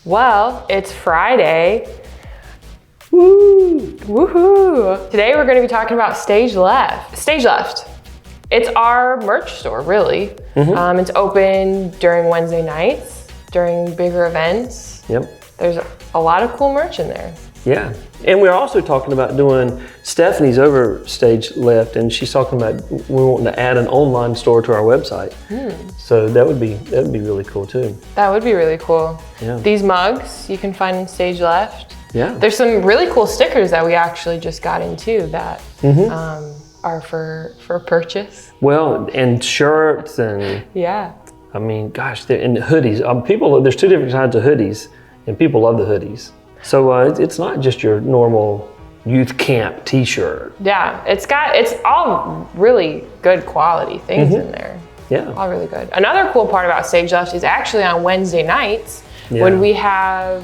Well, it's Friday. Woo! Woohoo! Today we're going to be talking about Stage Left. Stage Left. It's our merch store, really. It's open during Wednesday nights, during bigger events. Yep. There's a lot of cool merch in there. Yeah. And we're also talking about doing, Stephanie's over Stage Left, and she's talking about we wanting to add an online store to our website. So that would be really cool too. That would be really cool. Yeah. These mugs you can find in Stage Left. Yeah. There's some really cool stickers that we actually just got into that are for purchase. Well, and shirts and Yeah. I mean, gosh, and hoodies. There's two different kinds of hoodies, and people love the hoodies. So it's not just your normal youth camp T-shirt. Yeah, it's all really good quality things in there. Yeah. All really good. Another cool part about Stage Left is actually on Wednesday nights when we have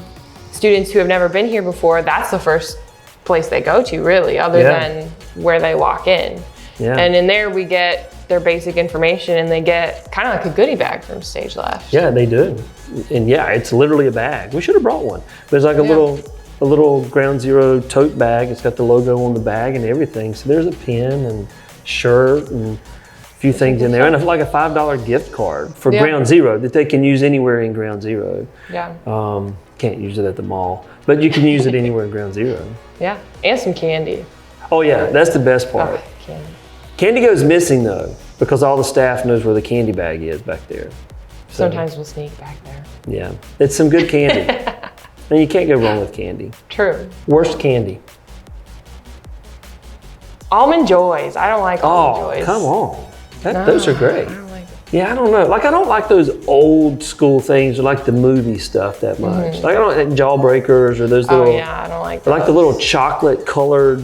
students who have never been here before. That's the first place they go to, really, other than where they walk in. Yeah. And in there we get their basic information, and they get kind of like a goodie bag from Stage Left. Yeah, they do. And yeah, it's literally a bag. We should have brought one. But it's like a little Ground Zero tote bag. It's got the logo on the bag and everything. So there's a pen and shirt and a few things in there, and like a $5 gift card for Ground Zero that they can use anywhere in Ground Zero. Yeah. Can't use it at the mall, but you can use it anywhere in Ground Zero. Yeah, and some candy. Oh yeah, that's the best part. Oh, candy. Candy goes missing though, because all the staff knows where the candy bag is back there. So, Sometimes we'll sneak back there. yeah, it's some good candy. And you can't go wrong with candy. True. Worst candy. Almond Joys. I don't like Almond Joys. Come on. Those are great. I don't like it. Yeah, I don't know. Like, I don't like those old school things or like the movie stuff that much. Like, I don't like Jawbreakers or those little, Oh yeah, I don't like those. like the little chocolate colored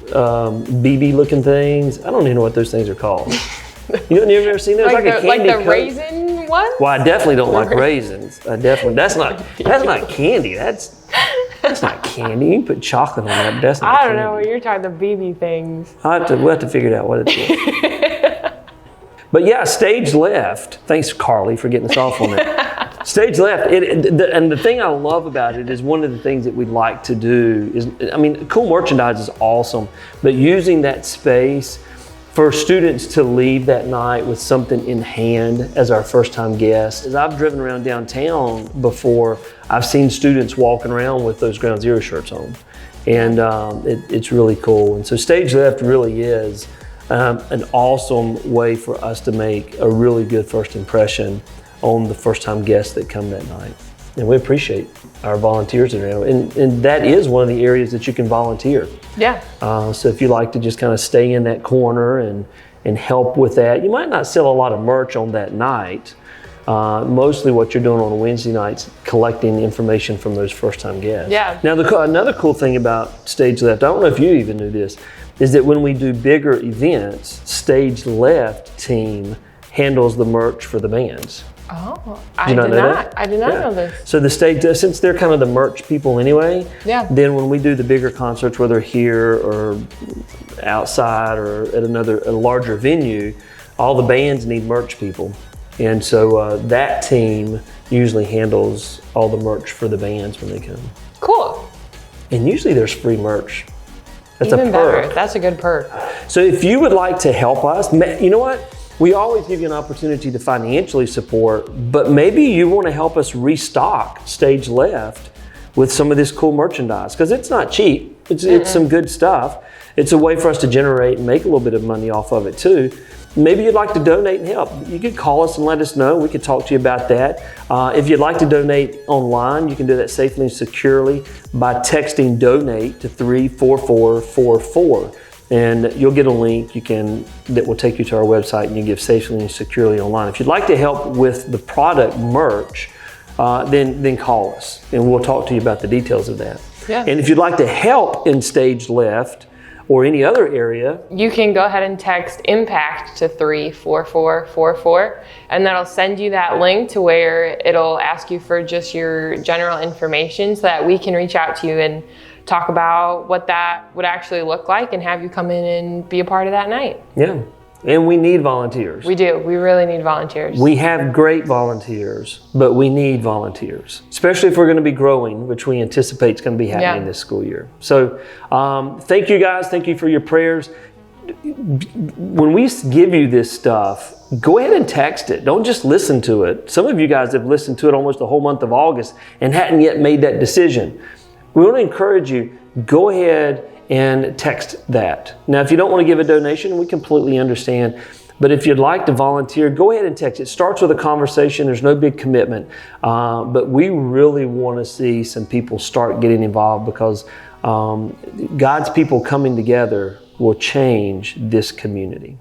BB looking things. I don't even know what those things are called. You've never seen those? like a the, like candy the coat? raisin one? Well, I definitely don't like raisins. That's not candy. That's not candy. You can put chocolate on that, but that's not I candy. don't know. You're talking the BB things. We'll have to figure out what it is. But yeah, Stage Left. Thanks, Carly, for getting us off on that. Stage Left. And the thing I love about it is one of the things that we'd like to do is, I mean, cool merchandise is awesome, but using that space for students to leave that night with something in hand as our first time guests. As I've driven around downtown before, I've seen students walking around with those Ground Zero shirts on. And it's really cool. And so Stage Left really is an awesome way for us to make a really good first impression on the first time guests that come that night. And we appreciate our volunteers around. And that is one of the areas that you can volunteer. Yeah. So if you like to just kind of stay in that corner and help with that, you might not sell a lot of merch on that night. Mostly what you're doing on Wednesday nights, collecting information from those first-time guests. Yeah. Now, another cool thing about Stage Left, I don't know if you even knew this, is that when we do bigger events, Stage Left team handles the merch for the bands. Oh, I did not know this. So the stage, since they're kind of the merch people anyway, then when we do the bigger concerts, whether here or outside or at a larger venue, all the bands need merch people. And so that team usually handles all the merch for the bands when they come. Cool. And usually there's free merch. That's Even a perk. better. That's a good perk. So if you would like to help us, you know what? We always give you an opportunity to financially support, but maybe you want to help us restock Stage Left with some of this cool merchandise, because it's not cheap. It's some good stuff. It's a way for us to generate and make a little bit of money off of it too. Maybe you'd like to donate and help. You could call us and let us know. We could talk to you about that. If you'd like to donate online, you can do that safely and securely by texting donate to 34444. And you'll get a link that will take you to our website, and you give safely and securely online. If you'd like to help with the product merch, then call us and we'll talk to you about the details of that. Yeah. And if you'd like to help in Stage Left or any other area, you can go ahead and text IMPACT to 34444, and that'll send you that link to where it'll ask you for just your general information so that we can reach out to you and talk about what that would actually look like and have you come in and be a part of that night. Yeah. And we need volunteers. We do. We really need volunteers. We have great volunteers, but we need volunteers, especially if we're going to be growing, which we anticipate is going to be happening this school year. So thank you guys. Thank you for your prayers. When we give you this stuff, go ahead and text it. Don't just listen to it. Some of you guys have listened to it almost the whole month of August and hadn't yet made that decision. We want to encourage you, go ahead and text that. Now, if you don't want to give a donation, we completely understand. But if you'd like to volunteer, go ahead and text. It starts with a conversation. There's no big commitment. But we really want to see some people start getting involved, because God's people coming together will change this community.